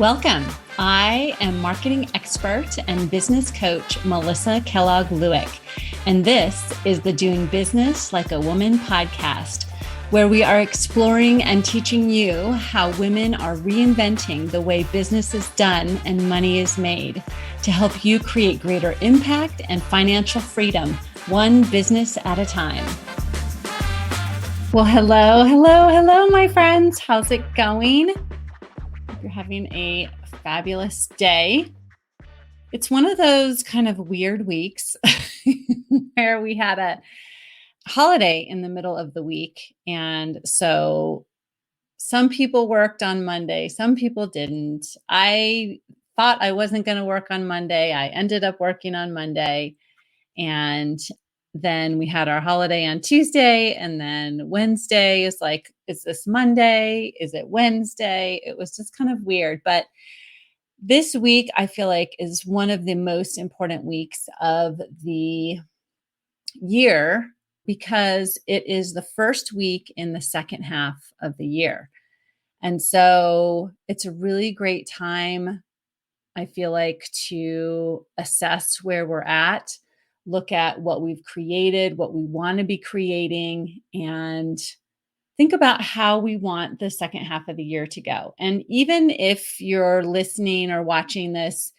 Welcome. I am marketing expert and business coach Melissa Kellogg-Lewick, and this is the Doing Business Like a Woman podcast, where we are exploring and teaching you how women are reinventing the way business is done and money is made to help you create greater impact and financial freedom, one business at a time. Well, hello, my friends. How's it going? You're having a fabulous day. It's one of those kind of weird weeks where we had a holiday in the middle of the week. And so some people worked on Monday, some people didn't. I thought I wasn't going to work on Monday. I ended up working on Monday. And then we had our holiday on Tuesday, and then Wednesday is like, is this Monday? Is it Wednesday? It was just kind of weird. But this week, I feel like, is one of the most important weeks of the year because it is the first week in the second half of the year. And so it's a really great time, I feel like, to assess where we're at, look at what we've created, what we want to be creating, and think about how we want the second half of the year to go. And even if you're listening or watching this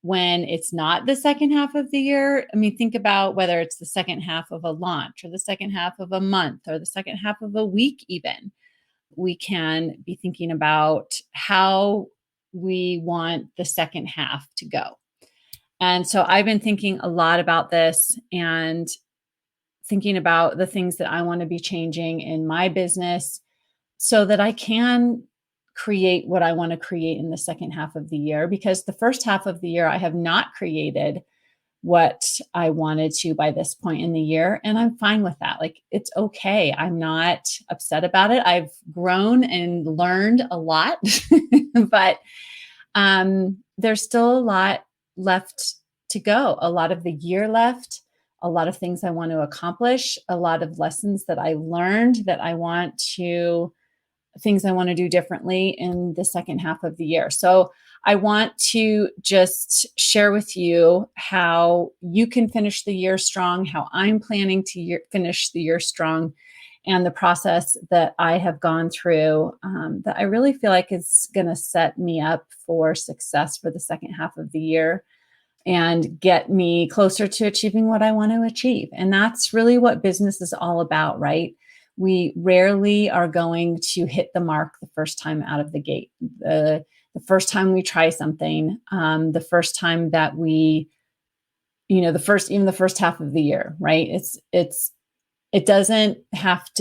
when it's not the second half of the year, I mean, think about whether it's the second half of a launch or the second half of a month or the second half of a week, even. We can be thinking about how we want the second half to go. And so I've been thinking a lot about this and thinking about the things that I want to be changing in my business so that I can create what I want to create in the second half of the year. Because the first half of the year, I have not created what I wanted to by this point in the year. And I'm fine with that. Like, it's okay. I'm not upset about it. I've grown and learned a lot, but there's still a lot left to go, a lot of the year left, a lot of things I want to accomplish, a lot of lessons that I learned that things I want to do differently in the second half of the year. So I want to just share with you how you can finish the year strong, how I'm planning to finish the year strong, and the process that I have gone through that I really feel like is going to set me up for success for the second half of the year and get me closer to achieving what I want to achieve. And that's really what business is all about, right? We rarely are going to hit the mark the first time out of the gate. The first time we try something, the first time that we, even the first half of the year, right?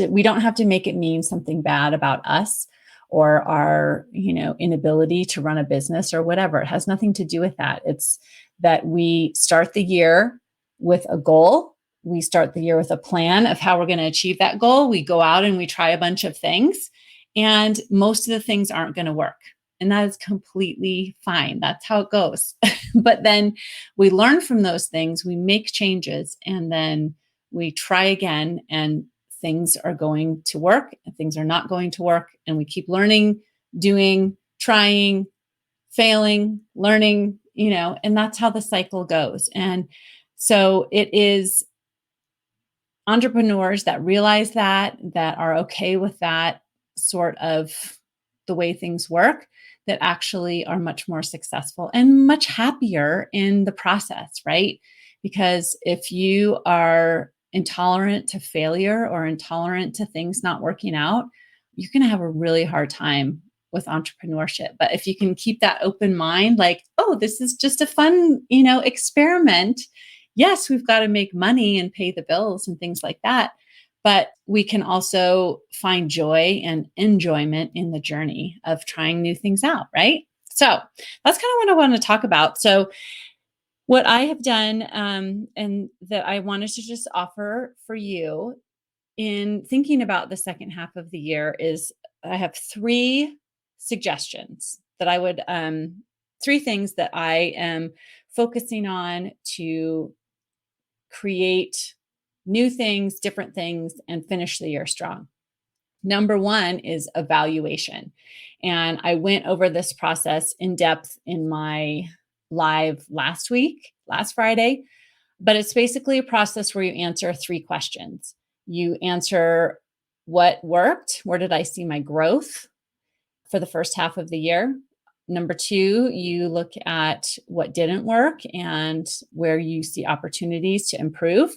We don't have to make it mean something bad about us or our, inability to run a business or whatever. It has nothing to do with that. It's that we start the year with a goal. We start the year with a plan of how we're going to achieve that goal. We go out and we try a bunch of things, and most of the things aren't going to work. And that is completely fine. That's how it goes. But then we learn from those things, we make changes, and then we try again, and things are going to work and things are not going to work. And we keep learning, doing, trying, failing, learning, and that's how the cycle goes. And so it is entrepreneurs that realize that are okay with that sort of the way things work, that actually are much more successful and much happier in the process, right? Because if you are intolerant to failure or intolerant to things not working out, you're going to have a really hard time with entrepreneurship. But if you can keep that open mind, like, oh, this is just a fun, experiment. Yes, we've got to make money and pay the bills and things like that. But we can also find joy and enjoyment in the journey of trying new things out, right? So that's kind of what I want to talk about. So what I have done and that I wanted to just offer for you in thinking about the second half of the year is I have three suggestions that I would, three things that I am focusing on to create new things, different things, and finish the year strong. Number one is evaluation. And I went over this process in depth in my live last Friday, but it's basically a process where you answer 3 questions. You answer what worked, where did I see my growth for the first half of the year? Number two, you look at what didn't work and where you see opportunities to improve.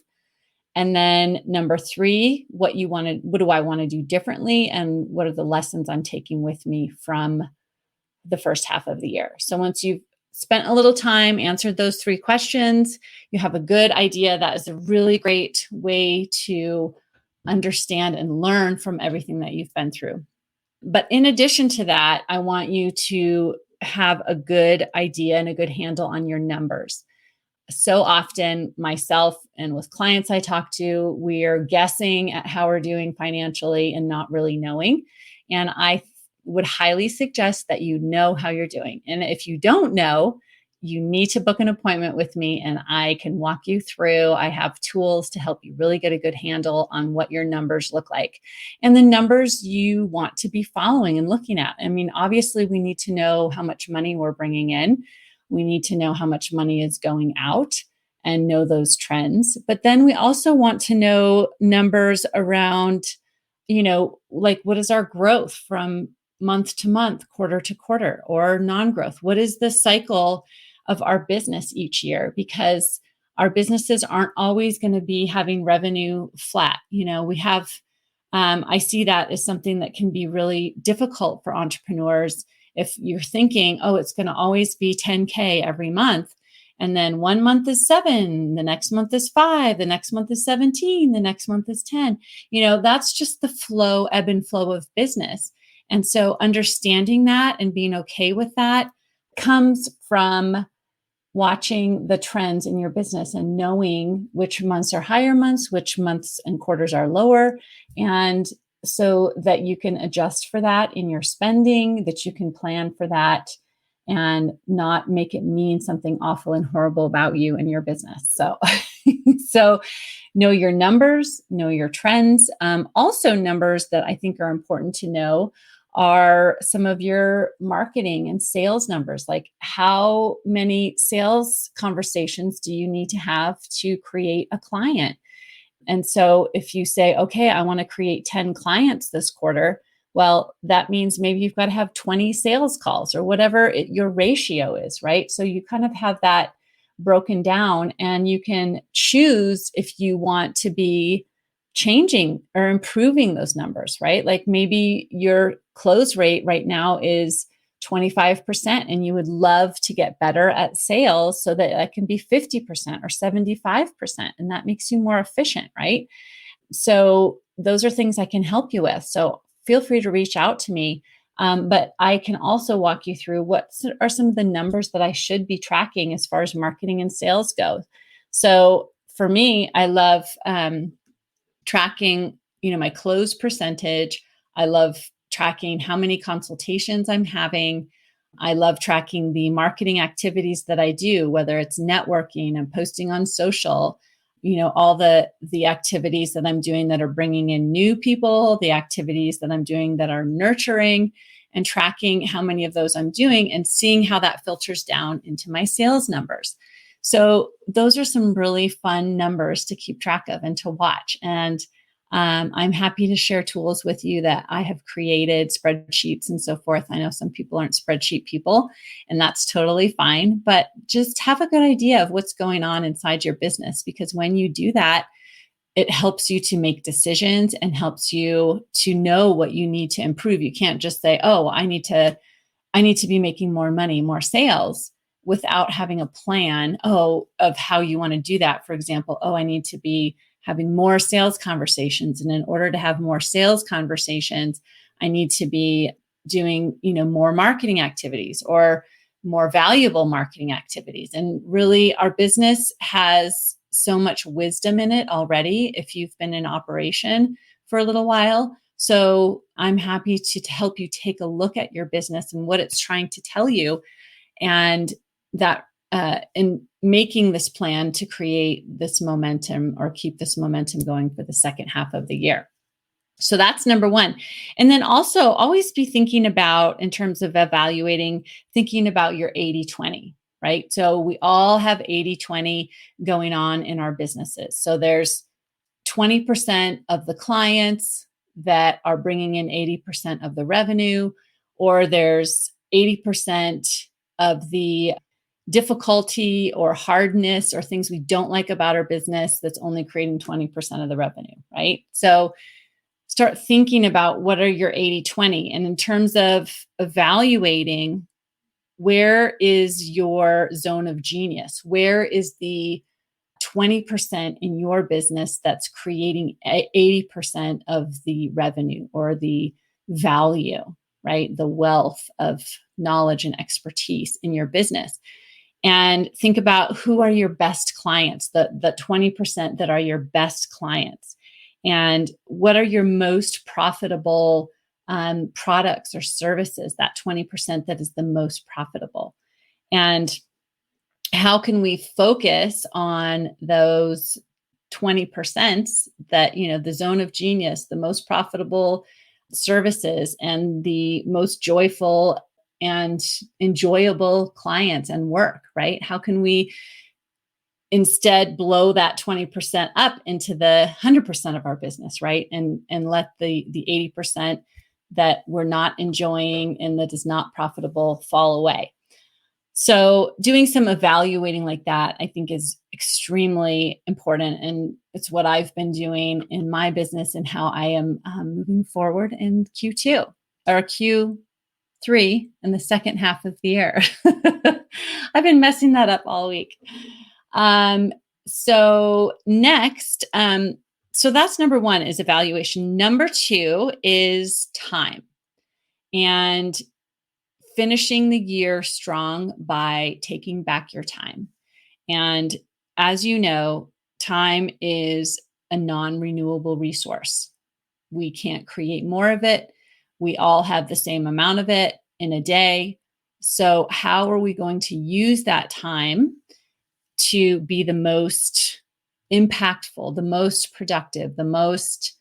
And then number three, what do I want to do differently? And what are the lessons I'm taking with me from the first half of the year? So once you've spent a little time, answered those 3 questions, you have a good idea. That is a really great way to understand and learn from everything that you've been through. But in addition to that, I want you to have a good idea and a good handle on your numbers. So often, myself and with clients I talk to, we're guessing at how we're doing financially and not really knowing. And I would highly suggest that you know how you're doing. And if you don't know, you need to book an appointment with me and I can walk you through. I have tools to help you really get a good handle on what your numbers look like and the numbers you want to be following and looking at. I mean, obviously, we need to know how much money we're bringing in. We need to know how much money is going out and know those trends. But then we also want to know numbers around, like what is our growth from month to month, quarter to quarter, or non-growth? What is the cycle of our business each year? Because our businesses aren't always going to be having revenue flat. We have, I see that as something that can be really difficult for entrepreneurs. If you're thinking, oh, it's going to always be 10K every month, and then one month is 7, the next month is 5, the next month is 17, the next month is 10, that's just the ebb and flow of business. And so understanding that and being okay with that comes from watching the trends in your business and knowing which months are higher months, which months and quarters are lower. And so that you can adjust for that in your spending, that you can plan for that and not make it mean something awful and horrible about you and your business. So know your numbers, know your trends. Also, numbers that I think are important to know are some of your marketing and sales numbers. Like, how many sales conversations do you need to have to create a client? And so if you say, okay, I want to create 10 clients this quarter, well, that means maybe you've got to have 20 sales calls or whatever your ratio is, right? So you kind of have that broken down and you can choose if you want to be changing or improving those numbers, right? Like maybe your close rate right now is 25% and you would love to get better at sales so that it can be 50% or 75%. And that makes you more efficient, right? So those are things I can help you with. So feel free to reach out to me. But I can also walk you through what are some of the numbers that I should be tracking as far as marketing and sales go. So for me, I love tracking, my close percentage. I love tracking how many consultations I'm having. I love tracking the marketing activities that I do, whether it's networking and posting on social, all the activities that I'm doing that are bringing in new people, the activities that I'm doing that are nurturing, and tracking how many of those I'm doing and seeing how that filters down into my sales numbers. So those are some really fun numbers to keep track of and to watch. And I'm happy to share tools with you that I have created, spreadsheets and so forth. I know some people aren't spreadsheet people, and that's totally fine. But just have a good idea of what's going on inside your business, because when you do that, it helps you to make decisions and helps you to know what you need to improve. You can't just say, oh, I need to be making more money, more sales, without having a plan, of how you want to do that. For example, I need to be having more sales conversations. And in order to have more sales conversations, I need to be doing, more marketing activities or more valuable marketing activities. And really, our business has so much wisdom in it already if you've been in operation for a little while. So I'm happy to help you take a look at your business and what it's trying to tell you, and that in making this plan to create this momentum or keep this momentum going for the second half of the year. So that's number one. And then also always be thinking about, in terms of evaluating, thinking about your 80/20, right? So we all have 80/20 going on in our businesses. So there's 20% of the clients that are bringing in 80% of the revenue, or there's 80% of the difficulty or hardness or things we don't like about our business that's only creating 20% of the revenue, right? So start thinking about what are your 80/20. And in terms of evaluating, where is your zone of genius? Where is the 20% in your business that's creating 80% of the revenue or the value, right? The wealth of knowledge and expertise in your business. And think about, who are your best clients, the 20% that are your best clients. And what are your most profitable products or services, that 20% that is the most profitable. And how can we focus on those 20% that, the zone of genius, the most profitable services and the most joyful and enjoyable clients and work, right? How can we instead blow that 20% up into the 100% of our business, right? And let the 80% that we're not enjoying and that is not profitable fall away. So doing some evaluating like that, I think, is extremely important. And it's what I've been doing in my business and how I am moving forward in Q2 or Q3 in the second half of the year. I've been messing that up all week. So next, so that's number one, is evaluation. Number two is time. And finishing the year strong by taking back your time. And as you know, time is a non-renewable resource. We can't create more of it. We all have the same amount of it in a day. So how are we going to use that time to be the most impactful, the most productive, the most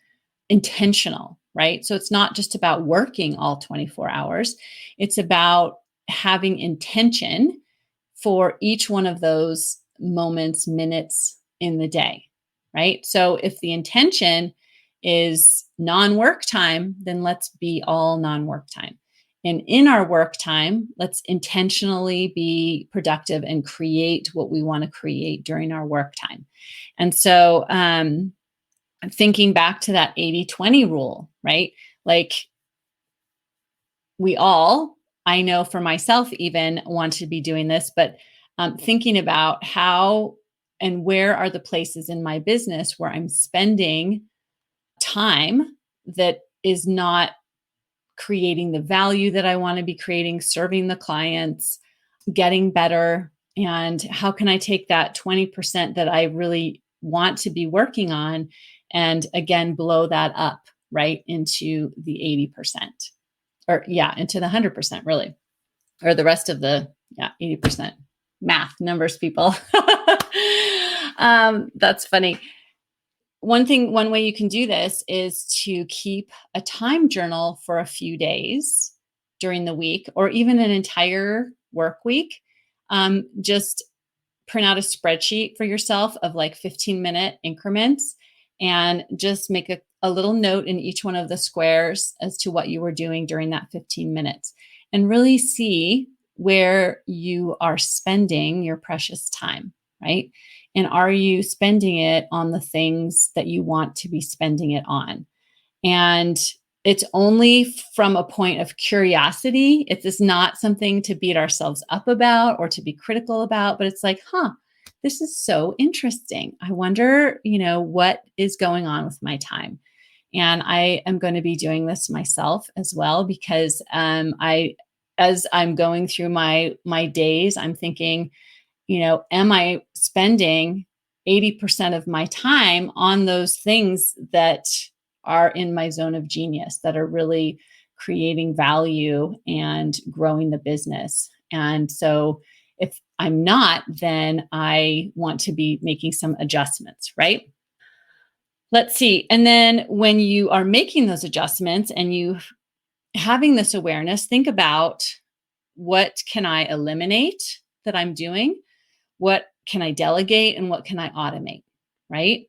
intentional, right? So it's not just about working all 24 hours. It's about having intention for each one of those moments, minutes in the day, right? So if the intention is non-work time, then let's be all non-work time. And in our work time, let's intentionally be productive and create what we want to create during our work time. And so, thinking back to that 80/20 rule, right? Like, we all, I know for myself even, want to be doing this, but thinking about how and where are the places in my business where I'm spending time that is not creating the value that I want to be creating, serving the clients, getting better. And how can I take that 20% that I really want to be working on and again, blow that up right into the 80%, or into the 100%, really, or the rest of the 80%. Math, numbers, people. That's funny. One way you can do this is to keep a time journal for a few days during the week, or even an entire work week. Just print out a spreadsheet for yourself of like 15-minute increments, and just make a little note in each one of the squares as to what you were doing during that 15 minutes, and really see where you are spending your precious time, right? And are you spending it on the things that you want to be spending it on? And it's only from a point of curiosity. It is not something to beat ourselves up about or to be critical about, but it's like, this is so interesting. I wonder, what is going on with my time? And I am going to be doing this myself as well, because as I'm going through my days, I'm thinking, am I spending 80% of my time on those things that are in my zone of genius, that are really creating value and growing the business? And so if I'm not, then I want to be making some adjustments, right? Let's see. And then when you are making those adjustments and you having this awareness, think about, what can I eliminate that I'm doing? What can I delegate and what can I automate? Right?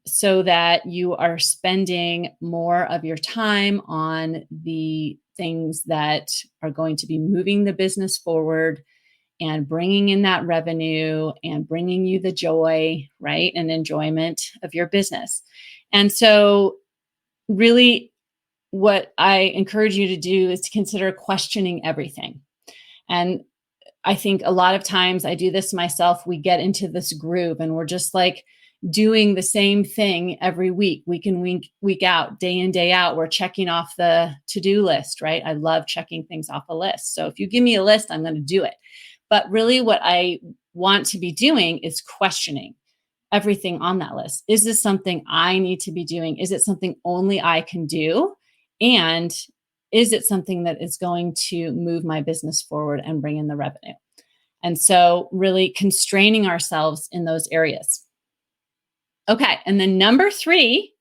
So that you are spending more of your time on the things that are going to be moving the business forward and bringing in that revenue and bringing you the joy, right? And enjoyment of your business. And so, really, what I encourage you to do is to consider questioning everything. And I think a lot of times, I do this myself, we get into this groove and we're just like doing the same thing every week, week in, week out, day in, day out. We're checking off the to-do list, right? I love checking things off a list. So if you give me a list, I'm going to do it. But really, what I want to be doing is questioning everything on that list. Is this something I need to be doing? Is it something only I can do? And is it something that is going to move my business forward and bring in the revenue? And so, really constraining ourselves in those areas. Okay. And then number three,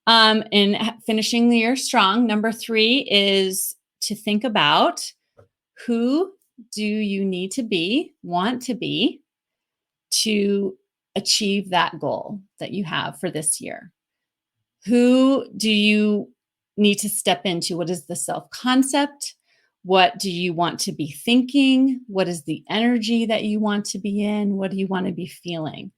in finishing the year strong, number three is to think about, who do you need to be, want to be, to achieve that goal that you have for this year? Who do you need to step into? What is the self concept? What do you want to be thinking? What is the energy that you want to be in? What do you want to be feeling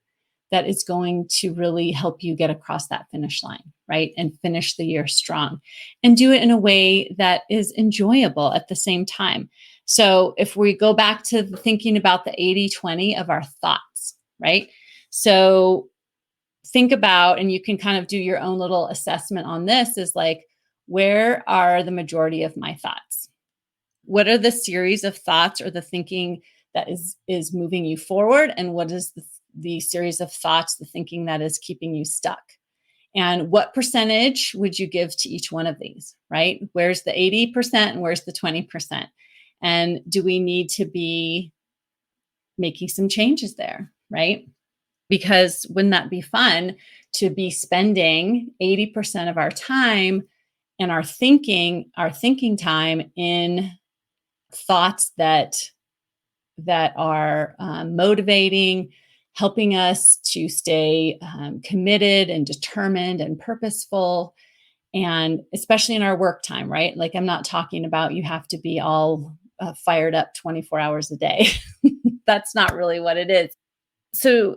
that is going to really help you get across that finish line, right? And finish the year strong and do it in a way that is enjoyable at the same time. So if we go back to thinking about the 80-20 of our thoughts, right? So think about, and you can kind of do your own little assessment on this, is like, where are the majority of my thoughts? What are the series of thoughts or the thinking that is moving you forward? And what is the series of thoughts, the thinking that is keeping you stuck? And what percentage would you give to each one of these, right? Where's the 80% and where's the 20%? And do we need to be making some changes there, right? Because wouldn't that be fun to be spending 80% of our time and our thinking time in thoughts that are motivating, helping us to stay committed and determined and purposeful, and especially in our work time, right? Like, I'm not talking about you have to be all fired up 24 hours a day. That's not really what it is. So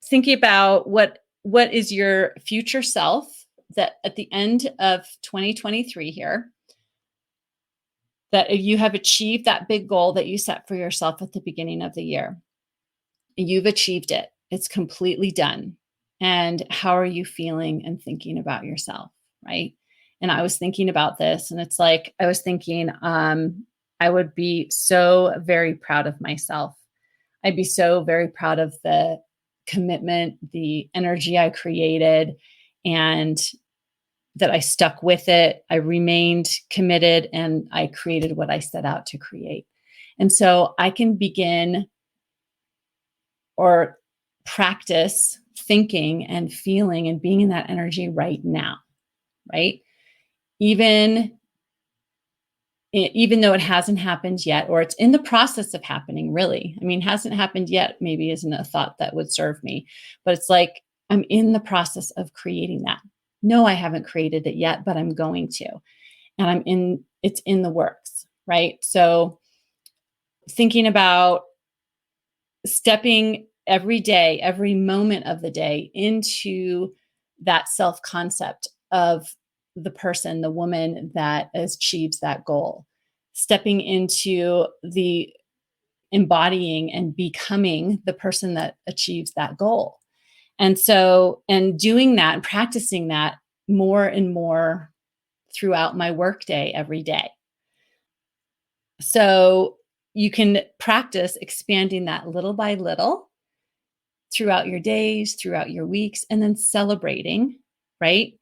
thinking about, what is your future self, that at the end of 2023 here, that you have achieved that big goal that you set for yourself at the beginning of the year. You've achieved it. It's completely done. And how are you feeling and thinking about yourself, right? And I was thinking about this, and it's like, I was thinking, I would be so very proud of myself. I'd be so very proud of the commitment, the energy I created, and that I stuck with it. I remained committed and I created what I set out to create. And so I can begin or practice thinking and feeling and being in that energy right now, right? Even though it hasn't happened yet, or it's in the process of happening, really. I mean, hasn't happened yet maybe isn't a thought that would serve me, but it's like, I'm in the process of creating that. No, I haven't created it yet, but I'm going to. And it's in the works, right? So thinking about stepping every day, every moment of the day into that self-concept of the person, the woman that achieves that goal, stepping into the embodying and becoming the person that achieves that goal. And so, and doing that and practicing that more and more throughout my workday every day. So you can practice expanding that little by little throughout your days, throughout your weeks, and then celebrating, right?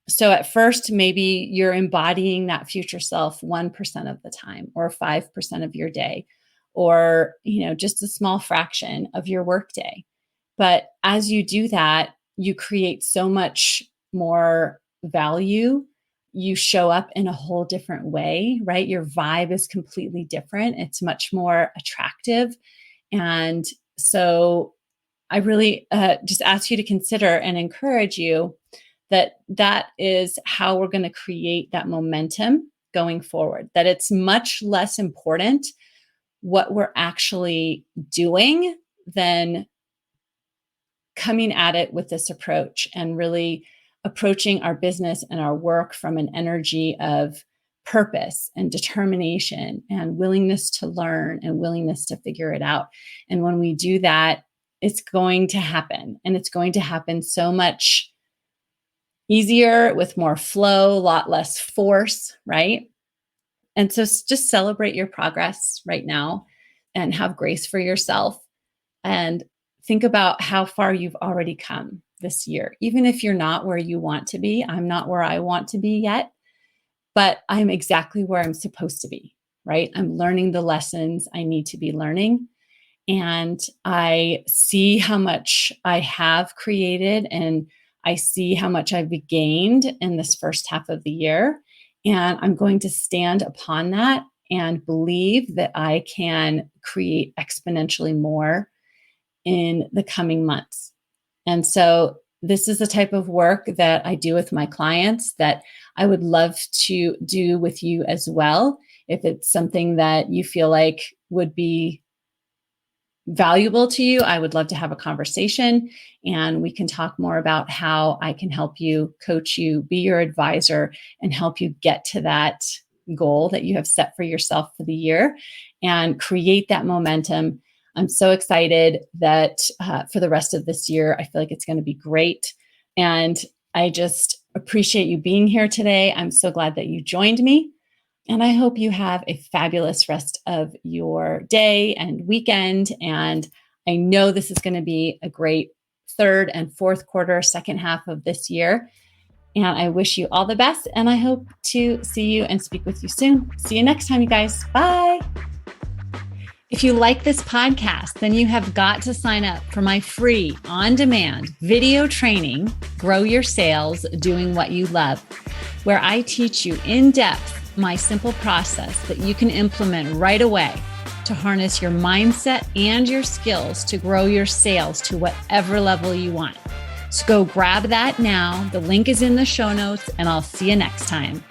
So at first, maybe you're embodying that future self 1% of the time, or 5% of your day, or, just a small fraction of your workday. But as you do that, you create so much more value. You show up in a whole different way, right? Your vibe is completely different. It's much more attractive. And so I really just ask you to consider and encourage you that that is how we're going to create that momentum going forward, that it's much less important what we're actually doing than coming at it with this approach and really approaching our business and our work from an energy of purpose and determination and willingness to learn and willingness to figure it out. And when we do that, it's going to happen, and it's going to happen so much easier with more flow, a lot less force, right? And so just celebrate your progress right now and have grace for yourself, and think about how far you've already come this year. Even if you're not where you want to be, I'm not where I want to be yet, but I'm exactly where I'm supposed to be, right? I'm learning the lessons I need to be learning. And I see how much I have created, and I see how much I've gained in this first half of the year. And I'm going to stand upon that and believe that I can create exponentially more in the coming months. And so this is the type of work that I do with my clients that I would love to do with you as well. If it's something that you feel like would be valuable to you, I would love to have a conversation, and we can talk more about how I can help you, coach you, be your advisor, and help you get to that goal that you have set for yourself for the year and create that momentum. I'm so excited that for the rest of this year, I feel like it's going to be great. And I just appreciate you being here today. I'm so glad that you joined me. And I hope you have a fabulous rest of your day and weekend. And I know this is going to be a great third and fourth quarter, second half of this year. And I wish you all the best. And I hope to see you and speak with you soon. See you next time, you guys. Bye. If you like this podcast, then you have got to sign up for my free on-demand video training, Grow Your Sales Doing What You Love, where I teach you in depth my simple process that you can implement right away to harness your mindset and your skills to grow your sales to whatever level you want. So go grab that now. The link is in the show notes, and I'll see you next time.